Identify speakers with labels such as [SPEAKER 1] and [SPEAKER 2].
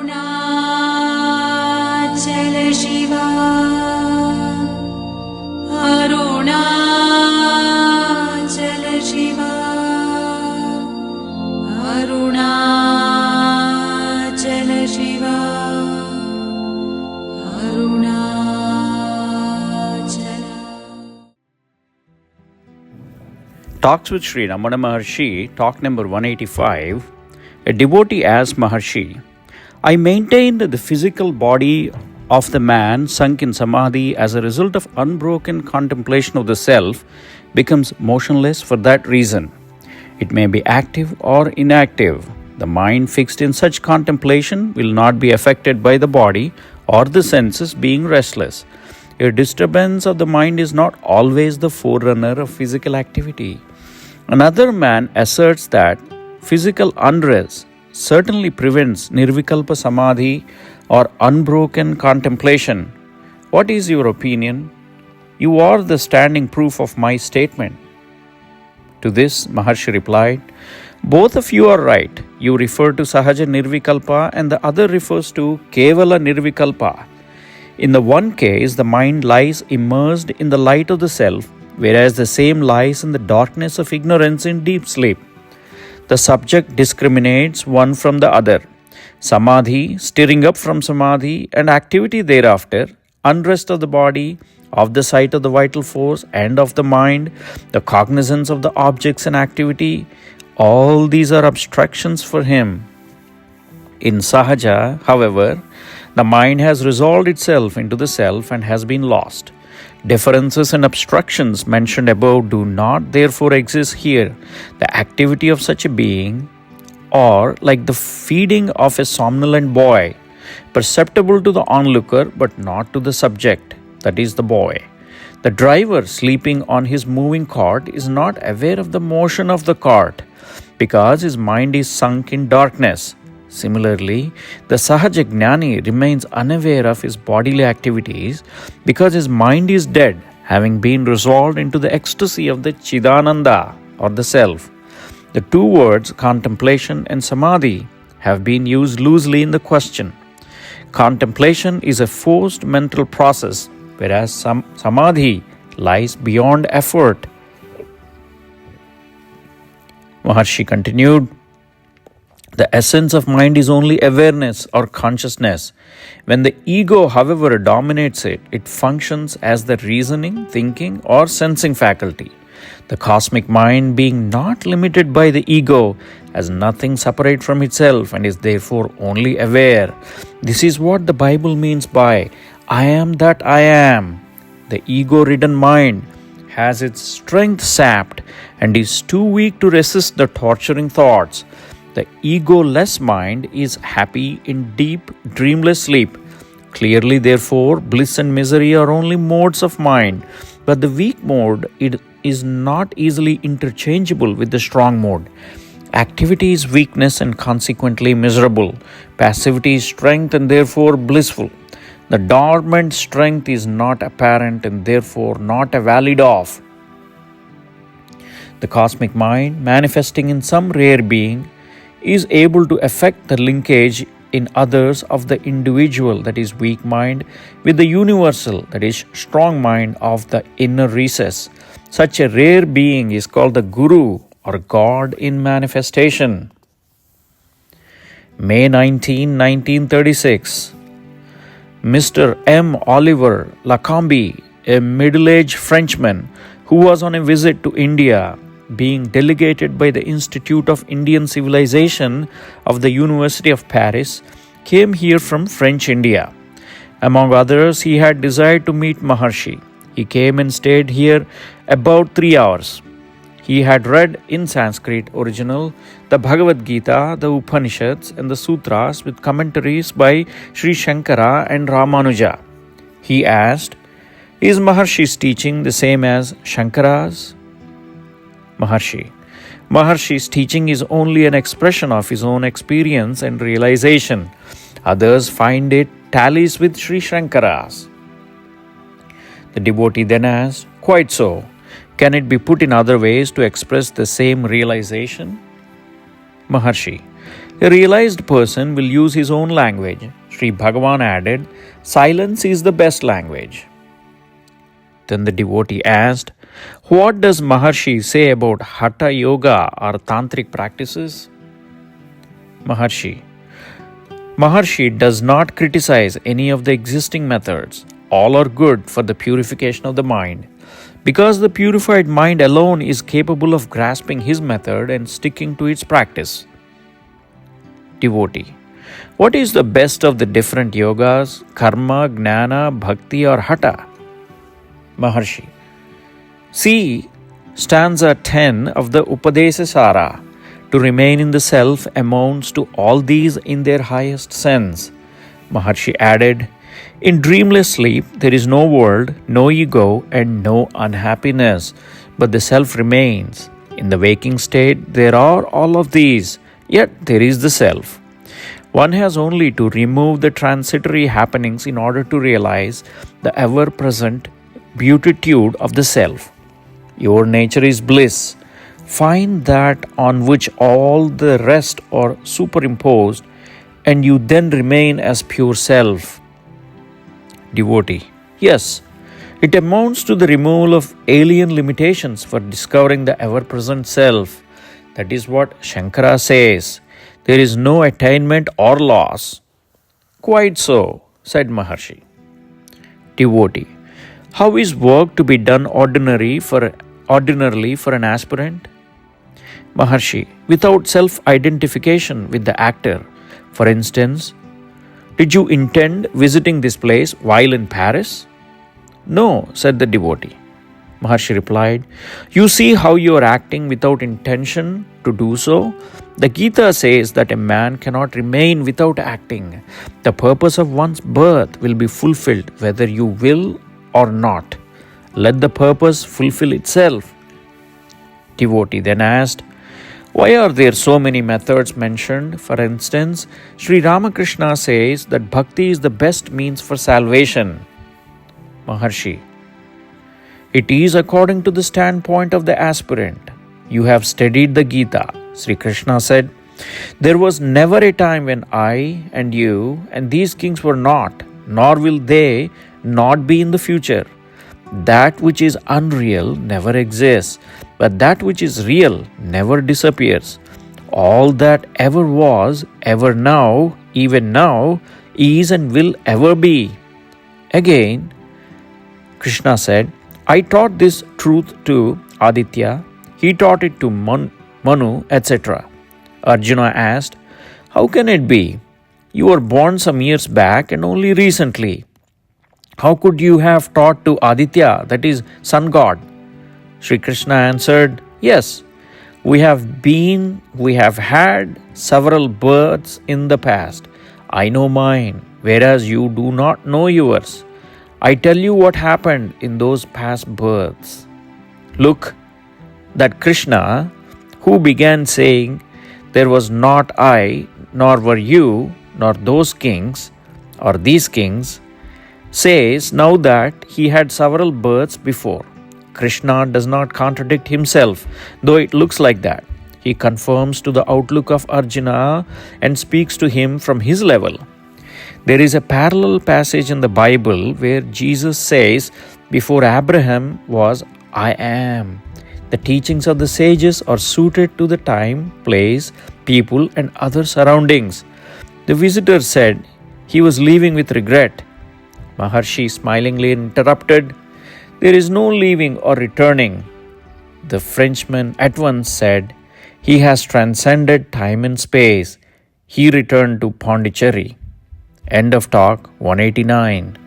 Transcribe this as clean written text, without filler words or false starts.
[SPEAKER 1] Arunachala Shiva, Arunachala Shiva, Arunachala Shiva, Arunachala.
[SPEAKER 2] Talks with Sri Ramana Maharshi, talk number 185. A devotee asked Maharshi, I maintain that the physical body of the man sunk in samadhi as a result of unbroken contemplation of the self becomes motionless for that reason. It may be active or inactive. The mind fixed in such contemplation will not be affected by the body or the senses being restless. A disturbance of the mind is not always the forerunner of physical activity. Another man asserts that physical unrest certainly prevents nirvikalpa samadhi or unbroken contemplation. What is your opinion? You are the standing proof of my statement. To this, Maharshi replied, both of you are right. You refer to Sahaja Nirvikalpa and the other refers to Kevala Nirvikalpa. In the one case, the mind lies immersed in the light of the self, whereas the same lies in the darkness of ignorance in deep sleep. The subject discriminates one from the other. Samadhi, stirring up from samadhi, and activity thereafter, unrest of the body, of the sight of the vital force and of the mind, the cognizance of the objects and activity, all these are abstractions for him. In Sahaja, however, the mind has resolved itself into the self and has been lost. Differences and obstructions mentioned above do not therefore exist here. The activity of such a being, or like the feeding of a somnolent boy, perceptible to the onlooker but not to the subject, that is the boy. The driver sleeping on his moving cart is not aware of the motion of the cart because his mind is sunk in darkness. Similarly, the Sahaja Jnani remains unaware of his bodily activities because his mind is dead, having been resolved into the ecstasy of the Chidananda or the Self. The two words contemplation and samadhi have been used loosely in the question. Contemplation is a forced mental process, whereas samadhi lies beyond effort. Maharshi continued, the essence of mind is only awareness or consciousness. When the ego, however, dominates it, it functions as the reasoning, thinking, or sensing faculty. The cosmic mind, being not limited by the ego, has nothing separate from itself and is therefore only aware. This is what the Bible means by I am that I am. The ego-ridden mind has its strength sapped and is too weak to resist the torturing thoughts. The ego-less mind is happy in deep, dreamless sleep. Clearly, therefore, bliss and misery are only modes of mind, but the weak mode is not easily interchangeable with the strong mode. Activity is weakness and consequently miserable. Passivity is strength and therefore blissful. The dormant strength is not apparent and therefore not a valid off. The cosmic mind, manifesting in some rare being, is able to affect the linkage in others of the individual, that is weak mind, with the universal, that is strong mind of the inner recess. Such a rare being is called the Guru or God in manifestation. May 19, 1936. Mr. M. Oliver Lacombe, a middle-aged Frenchman who was on a visit to India, being delegated by the Institute of Indian Civilization of the University of Paris, came here from French India. Among others, he had desired to meet Maharshi. He came and stayed here about 3 hours. He had read in Sanskrit original the Bhagavad Gita, the Upanishads and the Sutras with commentaries by Sri Shankara and Ramanuja. He asked, is Maharshi's teaching the same as Shankara's? Maharshi's teaching is only an expression of his own experience and realization. Others find it tallies with Sri Shankara's. The devotee then asked, quite so. Can it be put in other ways to express the same realization? Maharshi, A realized person will use his own language. Sri Bhagavan added, silence is the best language. Then the devotee asked, what does Maharshi say about Hatha Yoga or Tantric practices? Maharshi does not criticize any of the existing methods. All are good for the purification of the mind. Because the purified mind alone is capable of grasping his method and sticking to its practice. Devotee, what is the best of the different yogas, karma, gnana, bhakti or hatha? Maharshi, see stanza 10 of the Upadesasara. To remain in the self amounts to all these in their highest sense. Maharshi added, in dreamless sleep there is no world, no ego and no unhappiness, but the self remains. In the waking state there are all of these, yet there is the self. One has only to remove the transitory happenings in order to realize the ever-present beatitude of the self. Your nature is bliss. Find that on which all the rest are superimposed, and you then remain as pure self. Devotee, yes, it amounts to the removal of alien limitations for discovering the ever-present self. That is what Shankara says. There is no attainment or loss. Quite so, said Maharshi. Devotee, how is work to be done ordinarily for an aspirant? Maharshi, without self-identification with the actor. For instance, did you intend visiting this place while in Paris? No, said the devotee. Maharshi replied, you see how you are acting without intention to do so? The Gita says that a man cannot remain without acting. The purpose of one's birth will be fulfilled whether you will or not. Let the purpose fulfill itself. Devotee then asked, why are there so many methods mentioned? For instance, Sri Ramakrishna says that bhakti is the best means for salvation. Maharshi, it is according to the standpoint of the aspirant. You have studied the Gita. Sri Krishna said, there was never a time when I and you and these kings were not, nor will they not be in the future. That which is unreal never exists, but that which is real never disappears. All that ever was, ever now, even now, is and will ever be. Again, Krishna said, I taught this truth to Aditya, he taught it to Manu, etc. Arjuna asked, how can it be? You were born some years back and only recently. How could you have taught to Aditya, that is, sun god? Sri Krishna answered, yes, we have had several births in the past. I know mine, whereas you do not know yours. I tell you what happened in those past births. Look, that Krishna, who began saying, there was not I, nor were you, nor those kings, or these kings, says now that he had several births before. Krishna does not contradict himself, though it looks like that. He confirms to the outlook of Arjuna and speaks to him from his level. There is a parallel passage in the Bible where Jesus says, before Abraham was, I am. The teachings of the sages are suited to the time, place, people, and other surroundings. The visitor said he was leaving with regret. Maharshi smilingly interrupted, there is no leaving or returning. The Frenchman at once said, he has transcended time and space. He returned to Pondicherry. End of talk 189.